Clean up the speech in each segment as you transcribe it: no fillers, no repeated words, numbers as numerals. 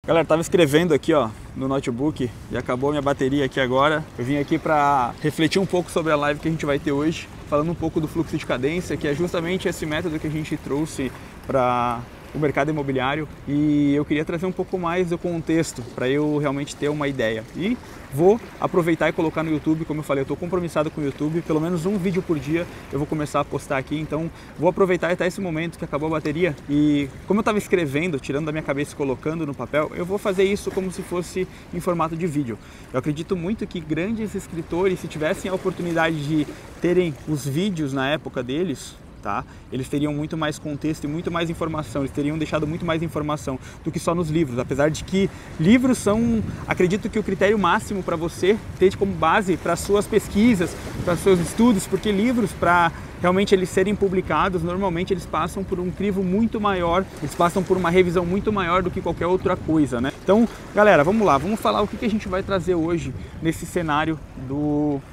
Galera, tava escrevendo aqui, ó, no notebook e acabou minha bateria aqui agora. Eu vim aqui para refletir um pouco sobre a live que a gente vai ter hoje, falando um pouco do fluxo de cadência, que é justamente esse método que a gente trouxe para o mercado imobiliário, e eu queria trazer um pouco mais do contexto para eu realmente ter uma ideia. E vou aproveitar e colocar no YouTube, como eu falei, eu estou compromissado com o YouTube, pelo menos um vídeo por dia eu vou começar a postar aqui, então vou aproveitar até esse momento que acabou a bateria e como eu estava escrevendo, tirando da minha cabeça e colocando no papel, eu vou fazer isso como se fosse em formato de vídeo. Eu acredito muito que grandes escritores, se tivessem a oportunidade de terem os vídeos na época deles, tá? Eles teriam muito mais contexto e muito mais informação, eles teriam deixado muito mais informação do que só nos livros, apesar de que livros são, acredito que o critério máximo para você ter como base para suas pesquisas, para seus estudos, porque livros, para realmente eles serem publicados, normalmente eles passam por um crivo muito maior, eles passam por uma revisão muito maior do que qualquer outra coisa, né? Então, galera, vamos lá, vamos falar o que a gente vai trazer hoje nesse cenário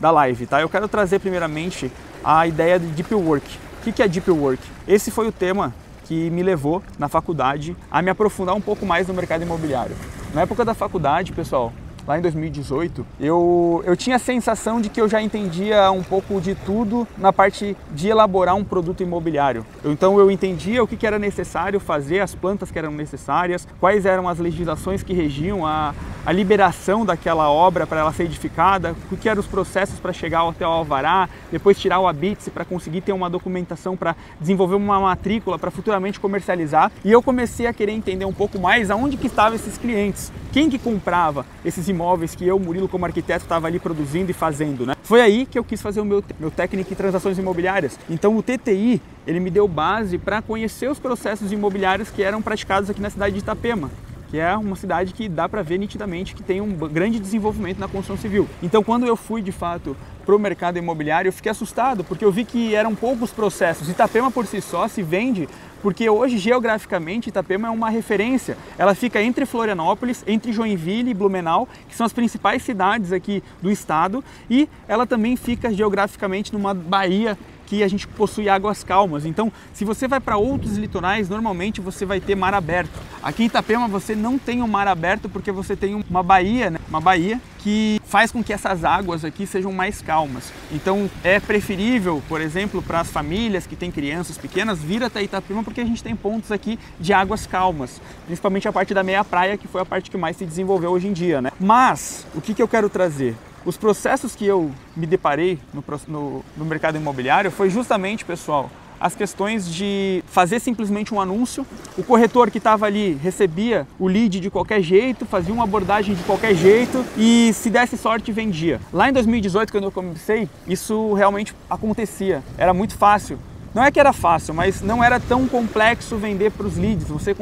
da live, tá? Eu quero trazer primeiramente a ideia de Deep Work. O que é Deep Work? Esse foi o tema que me levou na faculdade a me aprofundar um pouco mais no mercado imobiliário. Na época da faculdade, pessoal, lá em 2018, eu tinha a sensação de que eu já entendia um pouco de tudo na parte de elaborar um produto imobiliário. Então eu entendia o que era necessário fazer, as plantas que eram necessárias, quais eram as legislações que regiam a liberação daquela obra para ela ser edificada, o que eram os processos para chegar até o alvará, depois tirar o habite para conseguir ter uma documentação para desenvolver uma matrícula para futuramente comercializar. E eu comecei a querer entender um pouco mais aonde que estavam esses clientes, quem que comprava esses imóveis que eu, Murilo, como arquiteto, estava ali produzindo e fazendo, né? Foi aí que eu quis fazer o meu técnico em transações imobiliárias. Então o TTI, ele me deu base para conhecer os processos imobiliários que eram praticados aqui na cidade de Itapema, que é uma cidade que dá para ver nitidamente que tem um grande desenvolvimento na construção civil. Então quando eu fui de fato para o mercado imobiliário, eu fiquei assustado, porque eu vi que eram poucos processos. Itapema por si só se vende porque hoje, geograficamente, Itapema é uma referência. Ela fica entre Florianópolis, entre Joinville e Blumenau, que são as principais cidades aqui do estado, e ela também fica geograficamente numa baía que a gente possui águas calmas. Então, se você vai para outros litorais, normalmente você vai ter mar aberto. Aqui em Itapema você não tem um mar aberto porque você tem uma baía, né? Uma baía que faz com que essas águas aqui sejam mais calmas. Então, é preferível, por exemplo, para as famílias que têm crianças pequenas, vir até Itapema porque a gente tem pontos aqui de águas calmas, principalmente a parte da meia praia, que foi a parte que mais se desenvolveu hoje em dia, né? Mas, o que eu quero trazer? Os processos que eu me deparei no mercado imobiliário foi justamente, pessoal, as questões de fazer simplesmente um anúncio, o corretor que estava ali recebia o lead de qualquer jeito, fazia uma abordagem de qualquer jeito e se desse sorte vendia. Lá em 2018, quando eu comecei, isso realmente acontecia, era muito fácil. Não é que era fácil, mas não era tão complexo vender para os leads, você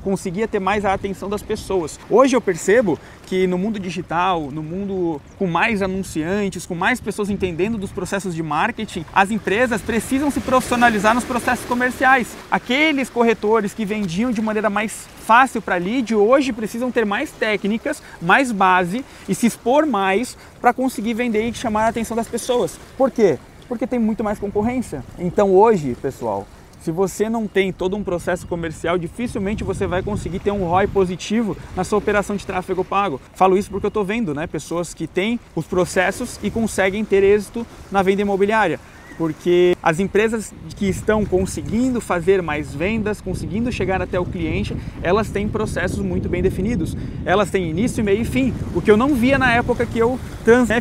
conseguia ter mais a atenção das pessoas. Hoje eu percebo que no mundo digital, no mundo com mais anunciantes, com mais pessoas entendendo dos processos de marketing, as empresas precisam se profissionalizar nos processos comerciais. Aqueles corretores que vendiam de maneira mais fácil para lead, hoje precisam ter mais técnicas, mais base e se expor mais para conseguir vender e chamar a atenção das pessoas. Por quê? Porque tem muito mais concorrência. Então hoje, pessoal, se você não tem todo um processo comercial, dificilmente você vai conseguir ter um ROI positivo na sua operação de tráfego pago. Falo isso porque eu estou vendo, né, pessoas que têm os processos e conseguem ter êxito na venda imobiliária. Porque as empresas que estão conseguindo fazer mais vendas, conseguindo chegar até o cliente, elas têm processos muito bem definidos. Elas têm início, meio e fim. O que eu não via na época que eu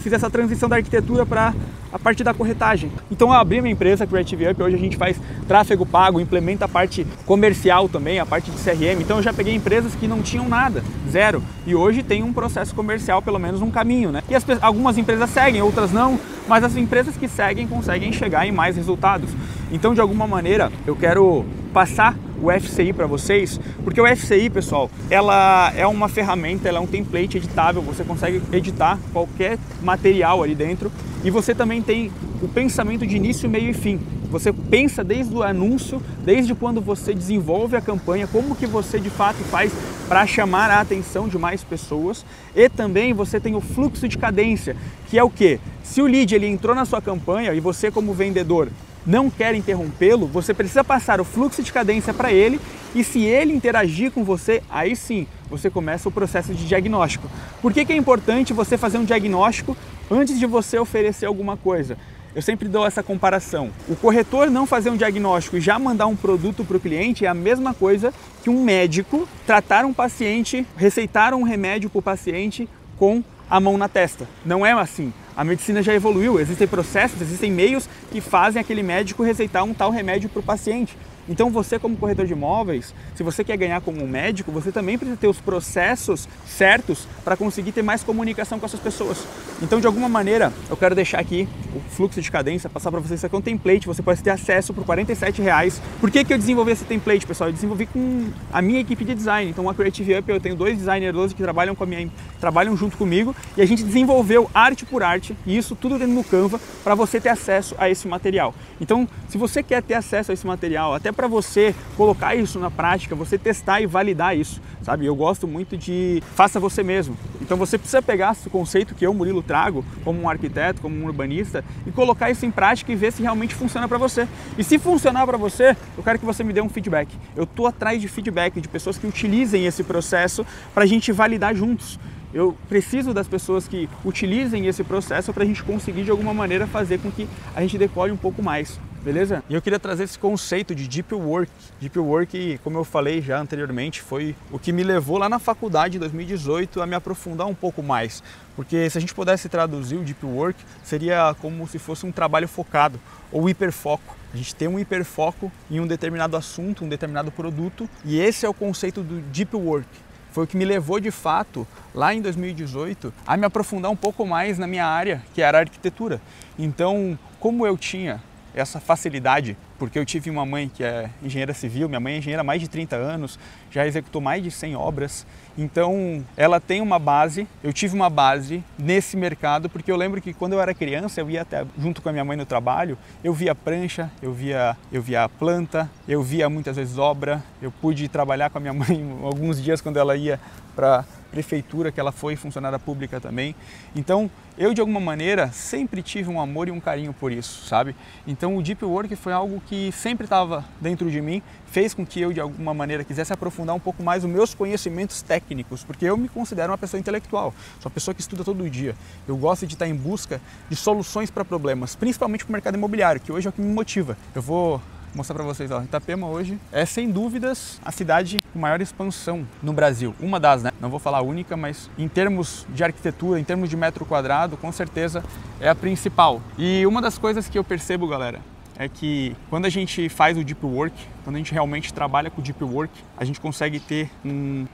fiz essa transição da arquitetura para a parte da corretagem. Então eu abri minha empresa, Creative Up, hoje a gente faz tráfego pago, implementa a parte comercial também, a parte de CRM. Então eu já peguei empresas que não tinham nada, zero. E hoje tem um processo comercial, pelo menos um caminho, né? E algumas empresas seguem, outras não, mas as empresas que seguem conseguem chegar em mais resultados. Então, de alguma maneira, eu quero passar o FCI para vocês, porque o FCI, pessoal, ela é uma ferramenta, ela é um template editável, você consegue editar qualquer material ali dentro e você também tem o pensamento de início, meio e fim. Você pensa desde o anúncio, desde quando você desenvolve a campanha, como que você de fato faz para chamar a atenção de mais pessoas, e também você tem o fluxo de cadência, que é o quê? Se o lead ele entrou na sua campanha e você como vendedor não quer interrompê-lo, você precisa passar o fluxo de cadência para ele, e se ele interagir com você, aí sim, você começa o processo de diagnóstico. Por que é importante você fazer um diagnóstico antes de você oferecer alguma coisa? Eu sempre dou essa comparação. O corretor não fazer um diagnóstico e já mandar um produto para o cliente é a mesma coisa que um médico tratar um paciente, receitar um remédio para o paciente com a mão na testa. Não é assim. A medicina já evoluiu, existem processos, existem meios que fazem aquele médico receitar um tal remédio para o paciente. Então você, como corretor de imóveis, se você quer ganhar como um médico, você também precisa ter os processos certos para conseguir ter mais comunicação com essas pessoas. Então, de alguma maneira, eu quero deixar aqui o fluxo de cadência, passar para vocês. Isso aqui é um template, você pode ter acesso por R$47. Por que eu desenvolvi esse template, pessoal? Eu desenvolvi com a minha equipe de design. Então, a Creative Up, eu tenho 2 designers hoje que trabalham junto comigo, e a gente desenvolveu arte por arte, e isso tudo dentro do Canva, para você ter acesso a esse material. Então, se você quer ter acesso a esse material, até para você colocar isso na prática, você testar e validar isso, sabe? Eu gosto muito de faça você mesmo. Então você precisa pegar esse conceito que eu, Murilo, trago como um arquiteto, como um urbanista, e colocar isso em prática e ver se realmente funciona para você. E se funcionar para você, eu quero que você me dê um feedback. Eu estou atrás de feedback, de pessoas que utilizem esse processo para a gente validar juntos. Eu preciso das pessoas que utilizem esse processo para a gente conseguir de alguma maneira fazer com que a gente decole um pouco mais, beleza? E eu queria trazer esse conceito de Deep Work. Deep Work, como eu falei já anteriormente, foi o que me levou lá na faculdade em 2018 a me aprofundar um pouco mais. Porque se a gente pudesse traduzir o Deep Work, seria como se fosse um trabalho focado ou hiperfoco. A gente tem um hiperfoco em um determinado assunto, um determinado produto, e esse é o conceito do Deep Work. Foi o que me levou, de fato, lá em 2018, a me aprofundar um pouco mais na minha área, que era a arquitetura. Então, como eu tinha essa facilidade, porque eu tive uma mãe que é engenheira civil, minha mãe é engenheira há mais de 30 anos, já executou mais de 100 obras, então ela tem uma base, eu tive uma base nesse mercado, porque eu lembro que quando eu era criança, eu ia até junto com a minha mãe no trabalho, eu via prancha, eu via planta, eu via muitas vezes obra, eu pude trabalhar com a minha mãe alguns dias quando ela ia para prefeitura, que ela foi funcionária pública também. Então, eu de alguma maneira sempre tive um amor e um carinho por isso, sabe? Então, o Deep Work foi algo que sempre estava dentro de mim, fez com que eu de alguma maneira quisesse aprofundar um pouco mais os meus conhecimentos técnicos, porque eu me considero uma pessoa intelectual, sou uma pessoa que estuda todo dia. Eu gosto de estar em busca de soluções para problemas, principalmente para o mercado imobiliário, que hoje é o que me motiva. Eu vou mostrar para vocês, ó, Itapema hoje é sem dúvidas a cidade com maior expansão no Brasil, uma das, né? Não vou falar única, mas em termos de arquitetura, em termos de metro quadrado, com certeza é a principal. E uma das coisas que eu percebo, galera, é que quando a gente faz o Deep Work, quando a gente realmente trabalha com o Deep Work, a gente consegue ter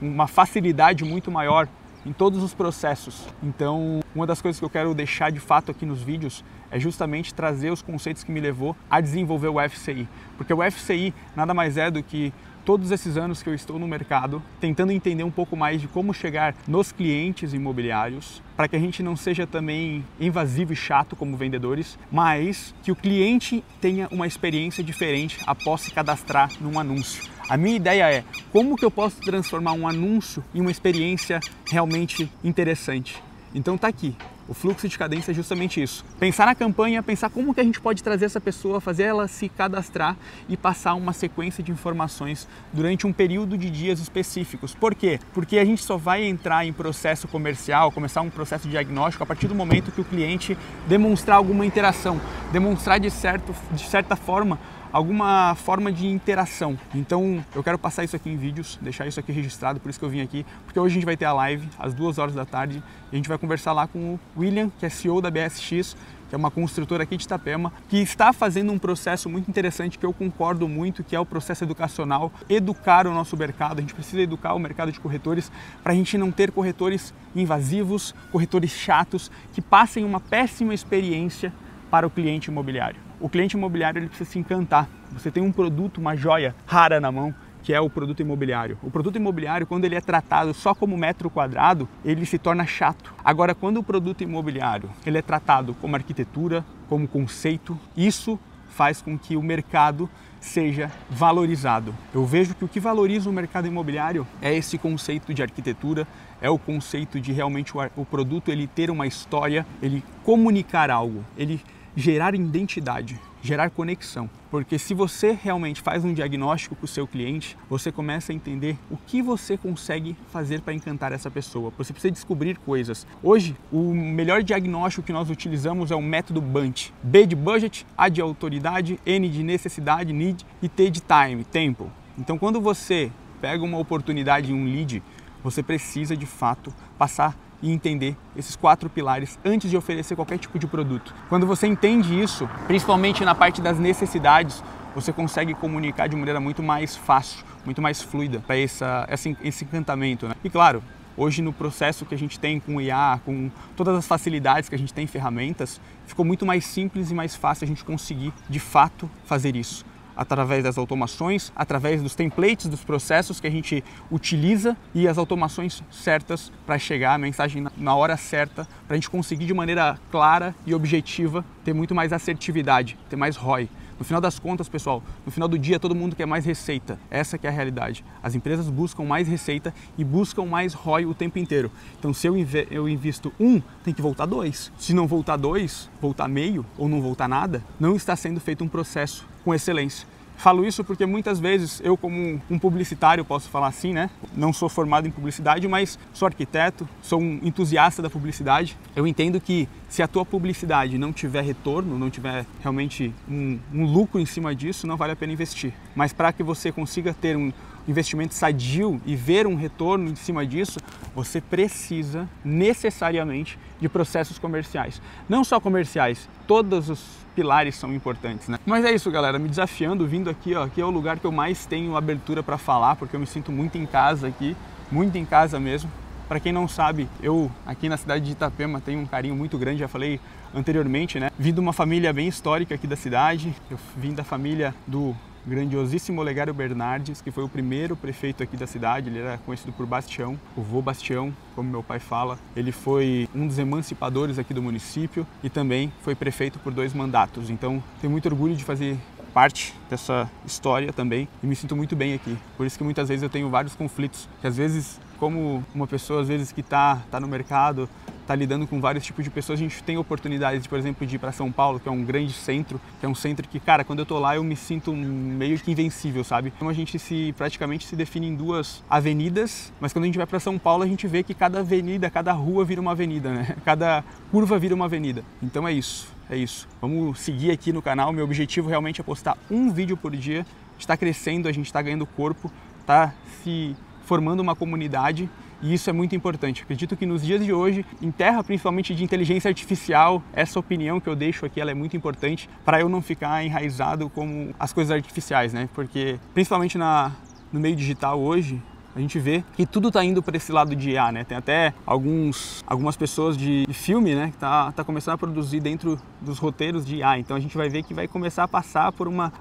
uma facilidade muito maior em todos os processos. Então, uma das coisas que eu quero deixar de fato aqui nos vídeos é justamente trazer os conceitos que me levou a desenvolver o FCI. Porque o FCI nada mais é do que todos esses anos que eu estou no mercado, tentando entender um pouco mais de como chegar nos clientes imobiliários, para que a gente não seja também invasivo e chato como vendedores, mas que o cliente tenha uma experiência diferente após se cadastrar num anúncio. A minha ideia é como que eu posso transformar um anúncio em uma experiência realmente interessante. Então tá aqui. O fluxo de cadência é justamente isso. Pensar na campanha, pensar como que a gente pode trazer essa pessoa, fazer ela se cadastrar e passar uma sequência de informações durante um período de dias específicos. Por quê? Porque a gente só vai entrar em processo comercial, começar um processo de diagnóstico a partir do momento que o cliente demonstrar alguma interação, demonstrar de certa forma alguma forma de interação. Então eu quero passar isso aqui em vídeos, deixar isso aqui registrado, por isso que eu vim aqui, porque hoje a gente vai ter a live às 2 horas da tarde e a gente vai conversar lá com o William, que é CEO da BSX, que é uma construtora aqui de Itapema, que está fazendo um processo muito interessante que eu concordo muito, que é o processo educacional, educar o nosso mercado. A gente precisa educar o mercado de corretores para a gente não ter corretores invasivos, corretores chatos, que passem uma péssima experiência para o cliente imobiliário. O cliente imobiliário ele precisa se encantar. Você tem um produto, uma joia rara na mão, que é o produto imobiliário. O produto imobiliário, quando ele é tratado só como metro quadrado, ele se torna chato. Agora, quando o produto imobiliário ele é tratado como arquitetura, como conceito, isso faz com que o mercado seja valorizado. Eu vejo que o que valoriza o mercado imobiliário é esse conceito de arquitetura, é o conceito de realmente o produto ele ter uma história, ele comunicar algo, ele gerar identidade. gerar conexão. Porque se você realmente faz um diagnóstico com o seu cliente, você começa a entender o que você consegue fazer para encantar essa pessoa. Você precisa descobrir coisas. Hoje, o melhor diagnóstico que nós utilizamos é o método BUNT. B de budget, A de autoridade, N de necessidade, need e T de time, tempo. Então, quando você pega uma oportunidade em um lead, você precisa de fato passar e entender esses 4 pilares antes de oferecer qualquer tipo de produto. Quando você entende isso, principalmente na parte das necessidades, você consegue comunicar de maneira muito mais fácil, muito mais fluida para esse encantamento, né? E claro, hoje no processo que a gente tem com o IA, com todas as facilidades que a gente tem em ferramentas, ficou muito mais simples e mais fácil a gente conseguir de fato fazer isso. Através das automações, através dos templates, dos processos que a gente utiliza e as automações certas para chegar a mensagem na hora certa, para a gente conseguir de maneira clara e objetiva ter muito mais assertividade, ter mais ROI. No final das contas, pessoal, no final do dia todo mundo quer mais receita. Essa que é a realidade. As empresas buscam mais receita e buscam mais ROI o tempo inteiro. Então se eu invisto 1, tem que voltar 2. Se não voltar 2, voltar meio ou não voltar nada, não está sendo feito um processo com excelência. Falo isso porque muitas vezes eu, como um publicitário, posso falar assim, né? Não sou formado em publicidade, mas sou arquiteto, sou um entusiasta da publicidade. Eu entendo que se a tua publicidade não tiver retorno, não tiver realmente um lucro em cima disso, não vale a pena investir. Mas para que você consiga ter um investimento sadio e ver um retorno em cima disso, você precisa necessariamente de processos comerciais. Não só comerciais, todos os pilares são importantes, né? Mas é isso, galera, me desafiando, vindo aqui, ó, aqui é o lugar que eu mais tenho abertura para falar, porque eu me sinto muito em casa aqui, muito em casa mesmo. Para quem não sabe, eu aqui na cidade de Itapema tenho um carinho muito grande, já falei anteriormente, né? Vim de uma família bem histórica aqui da cidade, eu vim da família do grandiosíssimo Olegário Bernardes, que foi o primeiro prefeito aqui da cidade. Ele era conhecido por Bastião, o vô Bastião, como meu pai fala. Ele foi um dos emancipadores aqui do município e também foi prefeito por 2 mandatos. Então, tenho muito orgulho de fazer parte dessa história também e me sinto muito bem aqui. Por isso que muitas vezes eu tenho vários conflitos, que às vezes, como uma pessoa às vezes que tá no mercado, tá lidando com vários tipos de pessoas, a gente tem oportunidades, por exemplo, de ir para São Paulo, que é um grande centro, que é um centro que, cara, quando eu tô lá eu me sinto meio que invencível, sabe? Então a gente praticamente se define em 2 avenidas, mas quando a gente vai para São Paulo a gente vê que cada avenida, cada rua vira uma avenida, né? Cada curva vira uma avenida. Então é isso. É isso. Vamos seguir aqui no canal. Meu objetivo realmente é postar um vídeo por dia. A gente está crescendo, a gente está ganhando corpo, está se formando uma comunidade e isso é muito importante. Acredito que nos dias de hoje, em terra principalmente de inteligência artificial, essa opinião que eu deixo aqui ela é muito importante para eu não ficar enraizado como as coisas artificiais, né? Porque principalmente no meio digital hoje, a gente vê que tudo está indo para esse lado de IA, né? Tem até algumas pessoas de filme, né, que tá começando a produzir dentro dos roteiros de IA. Então a gente vai ver que vai começar a passar por uma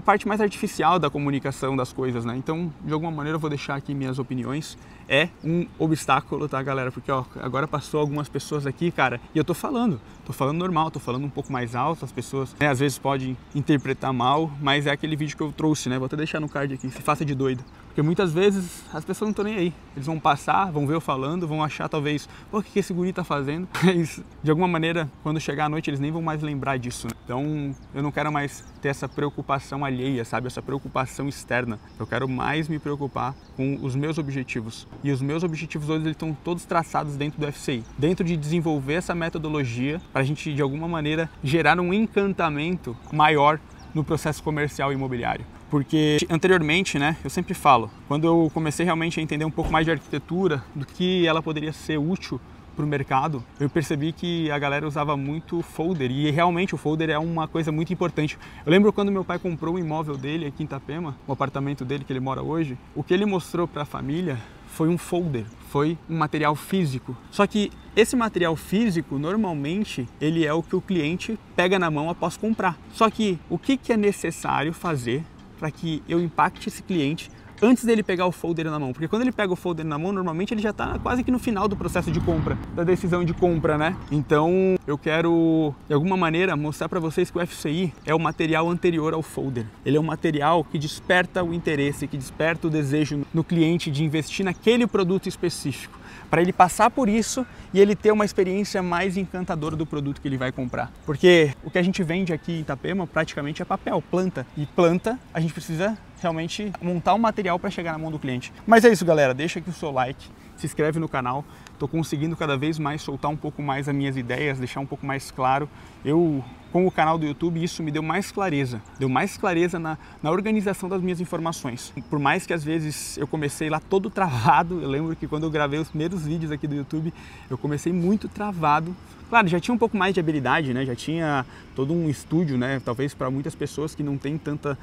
parte mais artificial da comunicação das coisas, né? Então, de alguma maneira eu vou deixar aqui minhas opiniões. É um obstáculo, tá, galera? Porque, ó, agora passou algumas pessoas aqui, cara, e eu tô falando normal, tô falando um pouco mais alto, as pessoas, né, às vezes podem interpretar mal, mas é aquele vídeo que eu trouxe, né? Vou até deixar no card aqui, se faça de doido. Porque muitas vezes as pessoas não estão nem aí. Eles vão passar, vão ver eu falando, vão achar talvez, pô, o que esse guri tá fazendo? Mas, de alguma maneira, quando chegar à noite, eles nem vão mais lembrar disso, né? Então, eu não quero mais ter essa preocupação alheia, sabe? Essa preocupação externa. Eu quero mais me preocupar com os meus objetivos. E os meus objetivos hoje eles estão todos traçados dentro do FCI. Dentro de desenvolver essa metodologia para a gente, de alguma maneira, gerar um encantamento maior no processo comercial e imobiliário. Porque anteriormente, né, eu sempre falo, quando eu comecei realmente a entender um pouco mais de arquitetura, do que ela poderia ser útil para o mercado, eu percebi que a galera usava muito folder e realmente o folder é uma coisa muito importante. Eu lembro quando meu pai comprou o imóvel dele aqui em Itapema, o apartamento dele que ele mora hoje, o que ele mostrou para a família foi um folder, foi um material físico. Só que esse material físico, normalmente, ele é o que o cliente pega na mão após comprar. Só que o que é necessário fazer para que eu impacte esse cliente antes dele pegar o folder na mão, porque quando ele pega o folder na mão, normalmente ele já está quase que no final do processo de compra, da decisão de compra, né? Então eu quero, de alguma maneira, mostrar para vocês que o FCI é o material anterior ao folder. Ele é um material que desperta o interesse, que desperta o desejo no cliente de investir naquele produto específico, para ele passar por isso e ele ter uma experiência mais encantadora do produto que ele vai comprar. Porque o que a gente vende aqui em Itapema praticamente é papel, planta. E planta a gente precisa realmente montar um material para chegar na mão do cliente. Mas é isso, galera, deixa aqui o seu like, se inscreve no canal. Estou conseguindo cada vez mais soltar um pouco mais as minhas ideias, deixar um pouco mais claro. Com o canal do YouTube, isso me deu mais clareza na organização das minhas informações. Por mais que às vezes eu comecei lá todo travado, eu lembro que quando eu gravei os primeiros vídeos aqui do YouTube, eu comecei muito travado. Claro, já tinha um pouco mais de habilidade, né? Já tinha todo um estúdio, né? Talvez para muitas pessoas que não têm tanto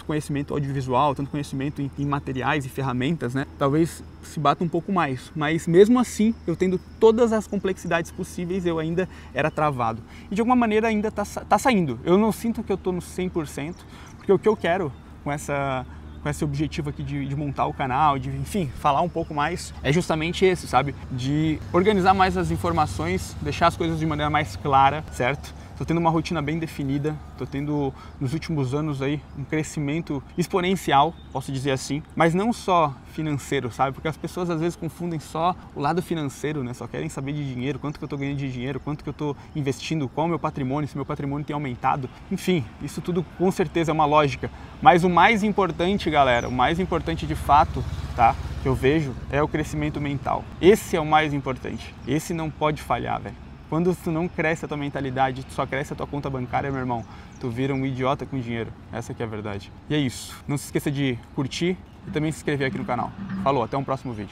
conhecimento audiovisual, tanto conhecimento em materiais e ferramentas, né? Talvez se bata um pouco mais, mas mesmo assim, eu tendo todas as complexidades possíveis, eu ainda era travado. E de alguma maneira ainda tá saindo. Eu não sinto que eu tô no 100%, porque o que eu quero com esse objetivo aqui de montar o canal, de, enfim, falar um pouco mais, é justamente esse, sabe? De organizar mais as informações, deixar as coisas de maneira mais clara, certo? Estou tendo uma rotina bem definida, estou tendo nos últimos anos aí um crescimento exponencial, posso dizer assim, mas não só financeiro, sabe? Porque as pessoas às vezes confundem só o lado financeiro, né? Só querem saber de dinheiro, quanto que eu estou ganhando de dinheiro, quanto que eu estou investindo, qual é o meu patrimônio, se meu patrimônio tem aumentado. Enfim, isso tudo com certeza é uma lógica. Mas o mais importante, galera, o mais importante de fato, tá? Que eu vejo é o crescimento mental. Esse é o mais importante. Esse não pode falhar, velho. Quando tu não cresce a tua mentalidade, tu só cresce a tua conta bancária, meu irmão, tu vira um idiota com dinheiro. Essa que é a verdade. E é isso. Não se esqueça de curtir e também se inscrever aqui no canal. Falou, até um próximo vídeo.